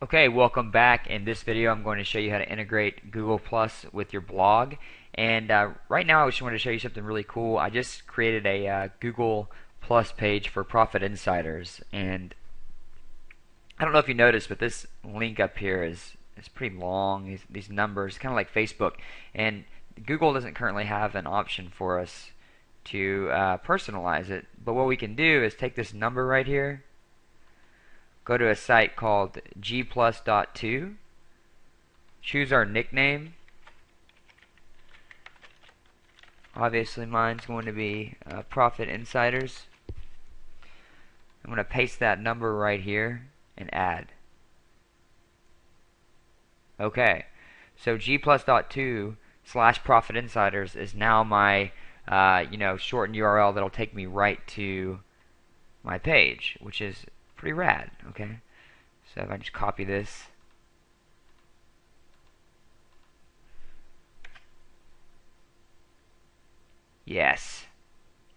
Okay, welcome back. In this video, I'm going to show you how to integrate Google Plus with your blog. And right now, I just wanted to show you something really cool. I just created a Google Plus page for Profit Insiders, and I don't know if you noticed, but this link up here is pretty long. These numbers, kind of like Facebook, and Google doesn't currently have an option for us to personalize it. But what we can do is take this number right here, go to a site called gplus.to, choose our nickname. Obviously mine's going to be Profit Insiders. I'm going to paste that number right here and add. Okay, so gplus.to/Profit Insiders is now my shortened URL that'll take me right to my page, which is pretty rad. Okay, so if I just copy this, yes,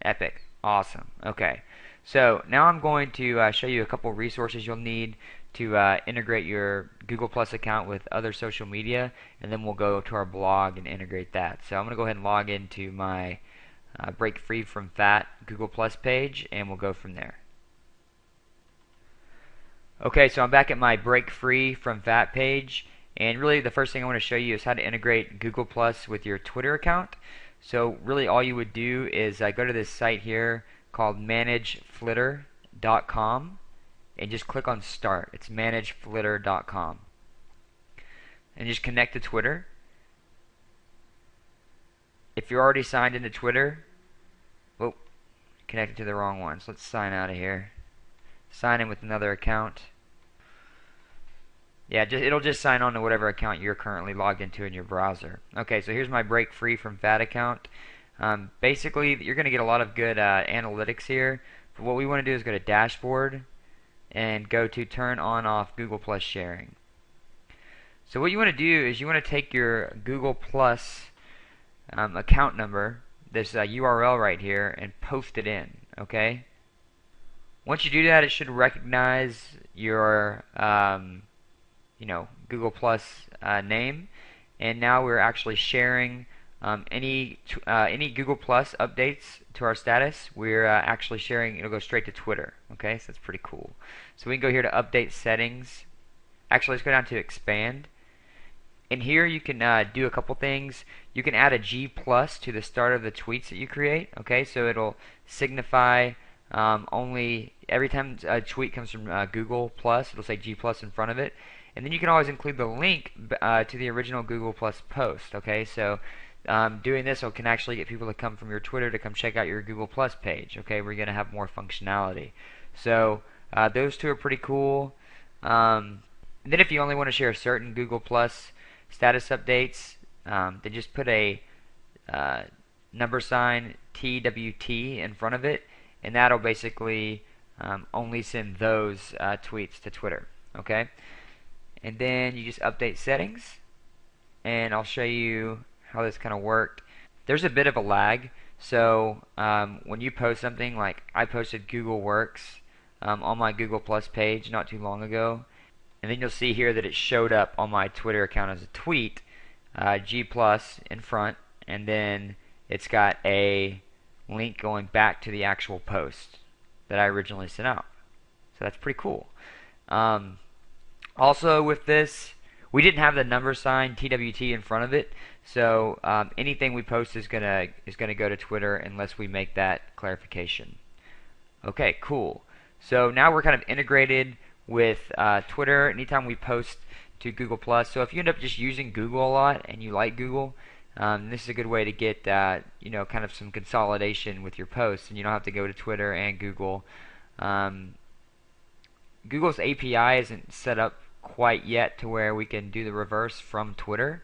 epic, awesome. Okay, so now I'm going to show you a couple resources you'll need to integrate your Google Plus account with other social media, and then we'll go to our blog and integrate that. So I'm going to go ahead and log into my Break Free from Fat Google Plus page, and we'll go from there. Okay, so I'm back at my Break Free from Fat page, and really the first thing I want to show you is how to integrate Google Plus with your Twitter account. So really all you would do is go to this site here called manageflitter.com and just click on Start. It's manageflitter.com. And just connect to Twitter. If you're already signed into Twitter, oh, connected to the wrong one, so let's sign out of here. Sign in with another account. Yeah, it'll just sign on to whatever account you're currently logged into in your browser. Okay, so here's my Break Free from Fat account. Basically, you're going to get a lot of good analytics here. But what we want to do is go to Dashboard and go to Turn On Off Google Plus Sharing. So what you want to do is you want to take your Google Plus account number, this URL right here, and post it in. Okay. Once you do that, it should recognize your Google Plus name, and now we're actually sharing any Google Plus updates to our status. We're actually sharing. It'll go straight to Twitter. Okay, so that's pretty cool. So we can go here to Update Settings. Actually, let's go down to Expand. And here you can do a couple things. You can add a G plus to the start of the tweets that you create. Okay, so it'll signify only every time a tweet comes from Google Plus, it'll say G plus in front of it. And then you can always include the link to the original Google Plus post. Okay, so doing this can actually get people to come from your Twitter to come check out your Google Plus page. Okay, we're going to have more functionality. So those two are pretty cool. Then if you only want to share certain Google Plus status updates, then just put a number sign TWT in front of it, and that'll basically only send those tweets to Twitter. Okay, and then you just update settings, and I'll show you how this kind of worked. There's a bit of a lag, so when you post something, like I posted Google Works on my Google Plus page not too long ago, and then you'll see here that it showed up on my Twitter account as a tweet, G plus in front, and then it's got a link going back to the actual post that I originally sent out. So that's pretty cool. Also with this, we didn't have the number sign TWT in front of it, so anything we post is gonna go to Twitter unless we make that clarification. Okay, cool. So now we're kind of integrated with Twitter anytime we post to Google Plus. So if you end up just using Google a lot and you like Google, this is a good way to get kind of some consolidation with your posts, and you don't have to go to Twitter and Google. Google's API isn't set up quite yet to where we can do the reverse from Twitter.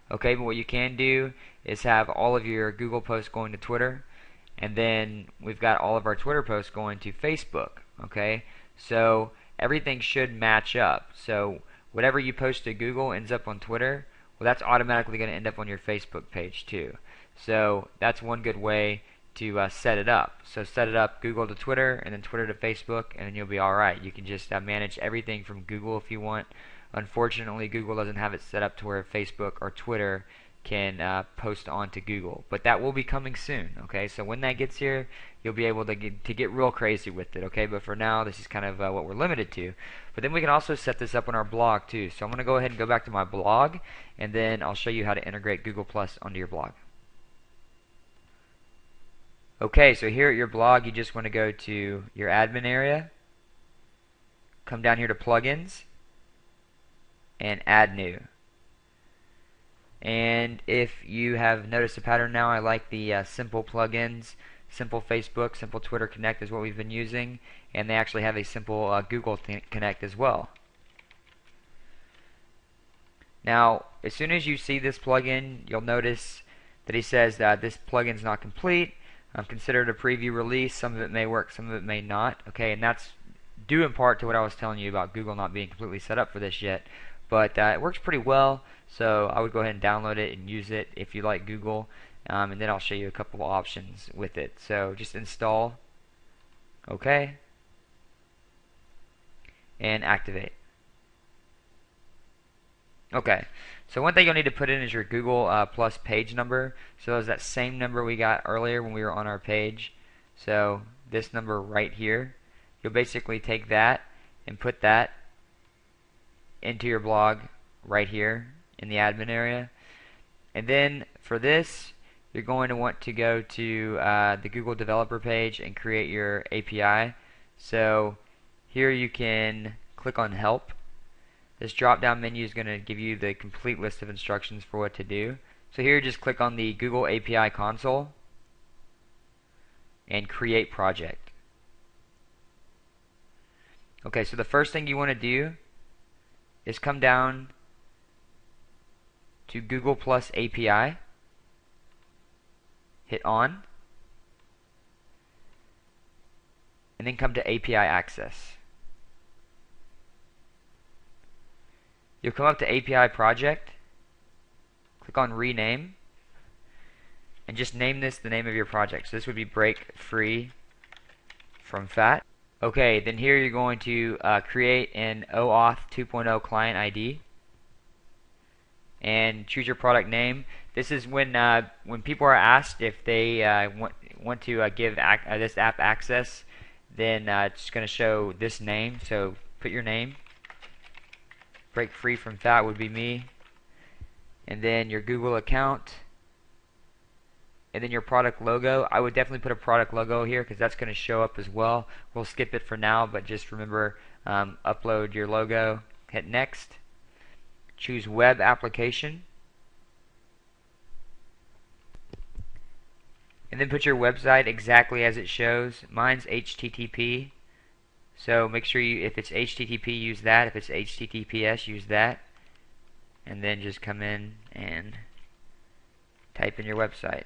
Okay, but what you can do is have all of your Google posts going to Twitter, and then we've got all of our Twitter posts going to Facebook. Okay, so everything should match up. So whatever you post to Google ends up on Twitter, well, that's automatically going to end up on your Facebook page too. So that's one good way to set it up. So set it up Google to Twitter, and then Twitter to Facebook, and then you'll be alright. You can just manage everything from Google if you want. Unfortunately, Google doesn't have it set up to where Facebook or Twitter can post onto Google, but that will be coming soon. Okay, so when that gets here, you'll be able to get real crazy with it. Okay, but for now, this is kind of what we're limited to. But then we can also set this up on our blog too. So I'm going to go ahead and go back to my blog, and then I'll show you how to integrate Google Plus onto your blog. Okay, so here at your blog, you just want to go to your admin area, come down here to plugins, and add new. And if you have noticed a pattern now, I like the simple plugins. Simple Facebook, Simple Twitter Connect is what we've been using, and they actually have a simple Google Connect as well. Now, as soon as you see this plugin, you'll notice that he says that this plugin is not complete. Consider it a preview release. Some of it may work, some of it may not. Okay, and that's due in part to what I was telling you about Google not being completely set up for this yet. But it works pretty well, so I would go ahead and download it and use it if you like Google. And then I'll show you a couple of options with it. So just install, okay, and activate. Okay, so one thing you'll need to put in is your Google Plus page number. So it's that same number we got earlier when we were on our page. So this number right here, you'll basically take that and put that into your blog right here in the admin area. And then for this, you're going to want to go to the Google developer page and create your API. So here you can click on help. This drop down menu is going to give you the complete list of instructions for what to do. So here just click on the Google API console and create project. Okay, so the first thing you want to do is come down to Google Plus API, hit on, and then come to API access. You'll come up to API project, click on rename, and just name this the name of your project. So this would be Break Free from Fat. Okay, then here you're going to create an OAuth 2.0 client ID and choose your product name. This is when people are asked if they want to give this app access, then it's going to show this name. So put your name. Break Free from Fat would be me, and then your Google account, and then your product logo. I would definitely put a product logo here because that's going to show up as well. We'll skip it for now, but just remember, upload your logo, hit next, choose web application, and then put your website exactly as it shows. Mine's HTTP, so make sure if it's HTTP, use that. If it's HTTPS, use that, and then just come in and type in your website.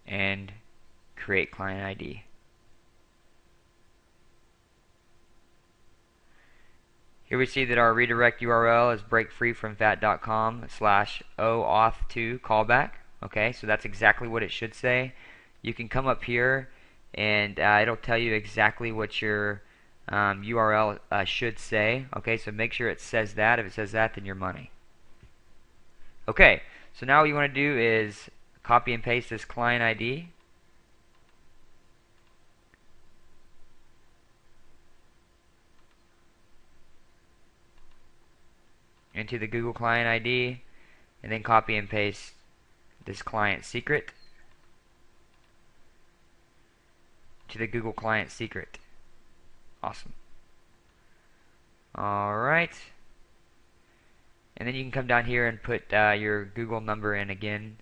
And create client ID. Here we see that our redirect URL is breakfreefromfat.com/OAuth2 callback. Okay, so that's exactly what it should say. You can come up here and it'll tell you exactly what your URL should say. Okay, so make sure it says that. If it says that, then your money. Okay, so now what you want to do is copy and paste this client ID. Into the Google client ID, and then copy and paste this client secret to the Google client secret. Awesome. Alright. And then you can come down here and put your Google number in again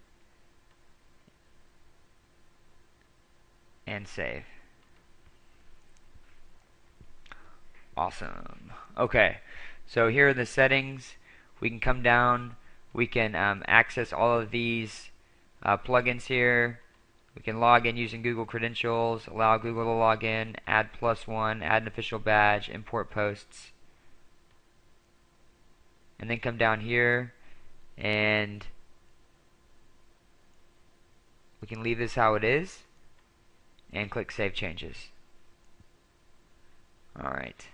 and save. Awesome. Okay, so here are the settings. We can come down, we can access all of these plugins here. We can log in using Google credentials, allow Google to log in, add +1, add an official badge, import posts, and then come down here and we can leave this how it is and click Save Changes. Alright.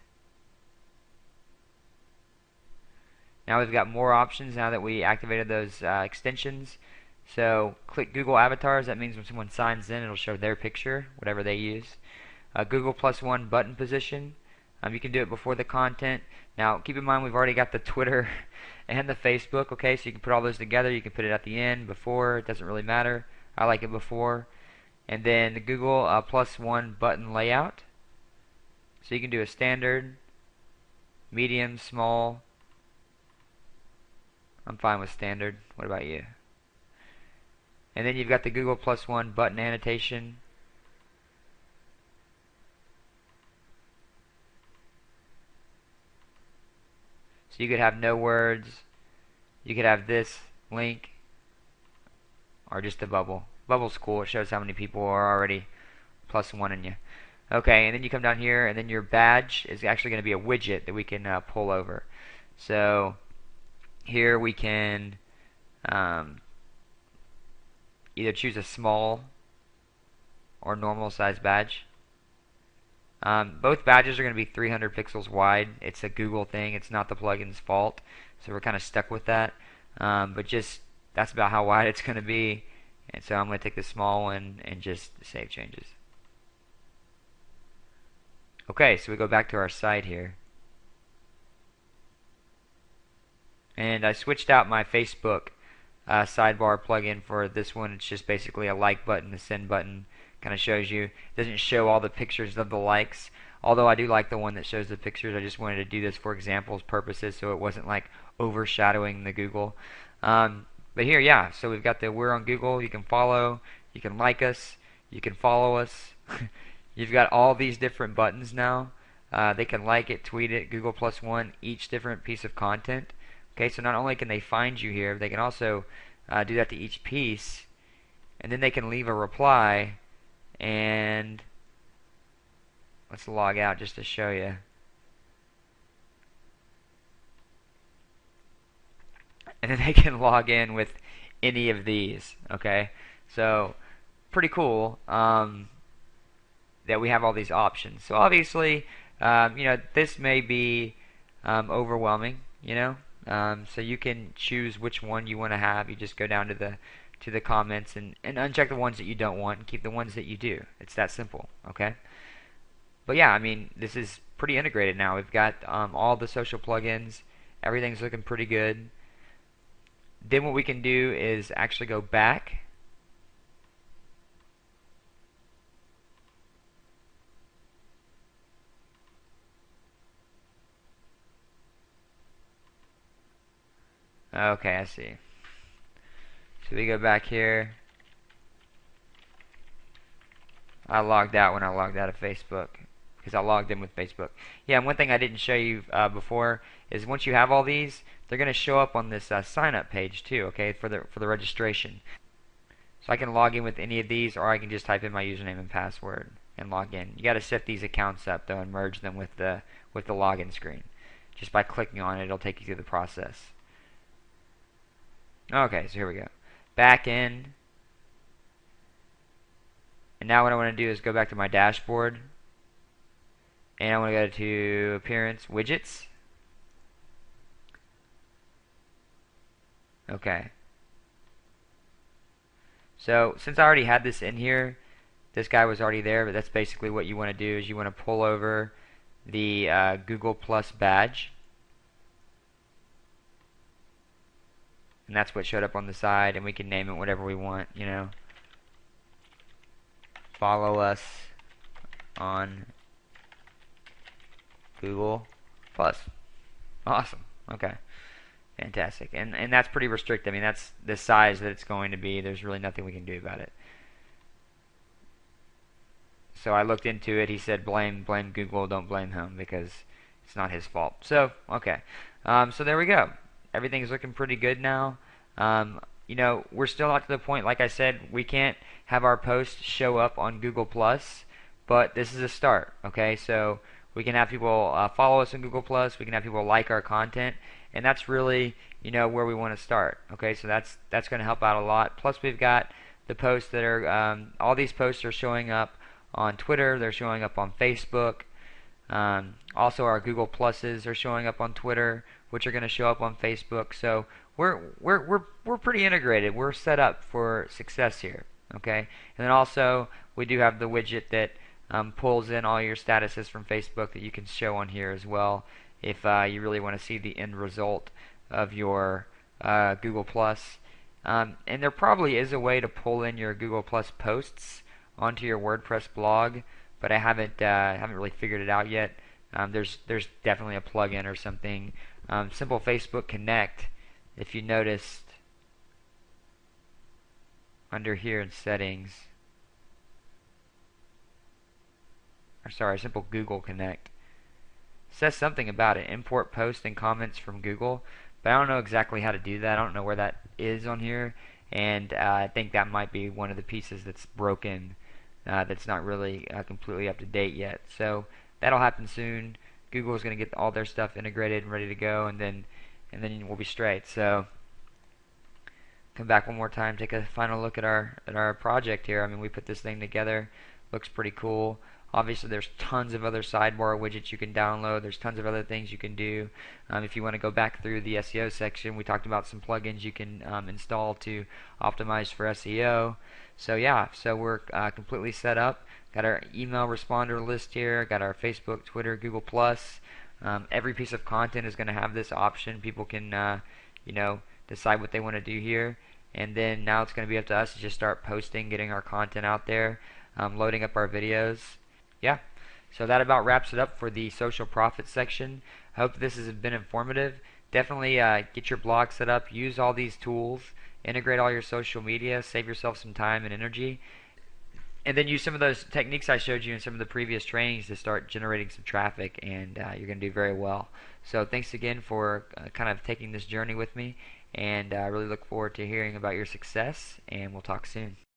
Now we've got more options now that we activated those extensions. So click Google Avatars. That means when someone signs in, it'll show their picture, whatever they use. Google +1 button position. You can do it before the content. Now keep in mind we've already got the Twitter and the Facebook. Okay, so you can put all those together. You can put it at the end, before. It doesn't really matter. I like it before. And then the Google +1 button layout. So you can do a standard, medium, small. I'm fine with standard. What about you? And then you've got the Google +1 button annotation. So you could have no words. You could have this link or just a bubble. Bubble's cool. It shows how many people are already +1 in you. Okay, and then you come down here, and then your badge is actually going to be a widget that we can pull over. So here we can either choose a small or normal size badge. Both badges are going to be 300 pixels wide. It's a Google thing. It's not the plugin's fault. So we're kind of stuck with that. But just that's about how wide it's going to be. And so I'm going to take the small one and just save changes. Okay, so we go back to our site here. And I switched out my Facebook sidebar plugin for this one. It's just basically a like button, a send button. Kind of shows you. It doesn't show all the pictures of the likes. Although I do like the one that shows the pictures. I just wanted to do this for examples purposes so it wasn't like overshadowing the Google. But here, yeah, so we've got the We're on Google. You can follow. You can like us. You can follow us. You've got all these different buttons now. They can like it, tweet it, Google +1, each different piece of content. Okay, so not only can they find you here, they can also do that to each piece, and then they can leave a reply. And let's log out just to show you. And then they can log in with any of these. Okay, so pretty cool that we have all these options. So obviously, this may be overwhelming. So you can choose which one you want to have. You just go down to the comments and uncheck the ones that you don't want and keep the ones that you do. It's that simple. Okay. But yeah, I mean, this is pretty integrated now. We've got all the social plugins. Everything's looking pretty good. Then what we can do is actually go back. Okay, I see. So we go back here. I logged out when I logged out of Facebook because I logged in with Facebook. Yeah, and one thing I didn't show you before is once you have all these, they're going to show up on this sign up page too, okay, for the registration. So I can log in with any of these, or I can just type in my username and password and log in. You got to set these accounts up though and merge them with the login screen. Just by clicking on it, it'll take you through the process. Okay, so here we go. Back in. And now what I want to do is go back to my dashboard. And I want to go to Appearance, Widgets. Okay. So since I already had this in here, this guy was already there, but that's basically what you want to do is you want to pull over the Google Plus badge. And that's what showed up on the side, and we can name it whatever we want, Follow us on Google Plus. Awesome. Okay. Fantastic. And that's pretty restricted. I mean, that's the size that it's going to be. There's really nothing we can do about it. So I looked into it. He said blame Google, don't blame him because it's not his fault. So, okay. So there we go. Everything's looking pretty good now. We're still not to the point, like I said, we can't have our posts show up on Google Plus, but this is a start. Okay, so we can have people follow us on Google Plus. We can have people like our content, and that's really where we want to start. Okay, so that's going to help out a lot. Plus we've got the posts that are all these posts are showing up on Twitter, they're showing up on Facebook. Also, our Google Pluses are showing up on Twitter, which are going to show up on Facebook. So we're pretty integrated. We're set up for success here. Okay, and then also we do have the widget that pulls in all your statuses from Facebook that you can show on here as well if you really want to see the end result of your Google Plus. And there probably is a way to pull in your Google Plus posts onto your WordPress blog, but I haven't really figured it out yet. There's definitely a plugin or something. Simple Facebook Connect, if you noticed under here in settings, or sorry, Simple Google Connect, says something about it, import posts and comments from Google, but I don't know exactly how to do that. I don't know where that is on here, and I think that might be one of the pieces that's broken, that's not really completely up to date yet. So that'll happen soon. Google is going to get all their stuff integrated and ready to go, and then we'll be straight. So come back one more time, take a final look at our project here. I mean, we put this thing together. Looks pretty cool. Obviously, there's tons of other sidebar widgets you can download. There's tons of other things you can do. If you want to go back through the SEO section, we talked about some plugins you can install to optimize for SEO. So yeah, so we're completely set up. Got our email responder list here. Got our Facebook, Twitter, Google Plus. Every piece of content is going to have this option. People can, decide what they want to do here. And then now it's going to be up to us to just start posting, getting our content out there, loading up our videos. Yeah, so that about wraps it up for the social profit section. Hope this has been informative. Definitely get your blog set up, use all these tools, integrate all your social media, save yourself some time and energy, and then use some of those techniques I showed you in some of the previous trainings to start generating some traffic, and you're going to do very well. So thanks again for kind of taking this journey with me, and I really look forward to hearing about your success, and we'll talk soon.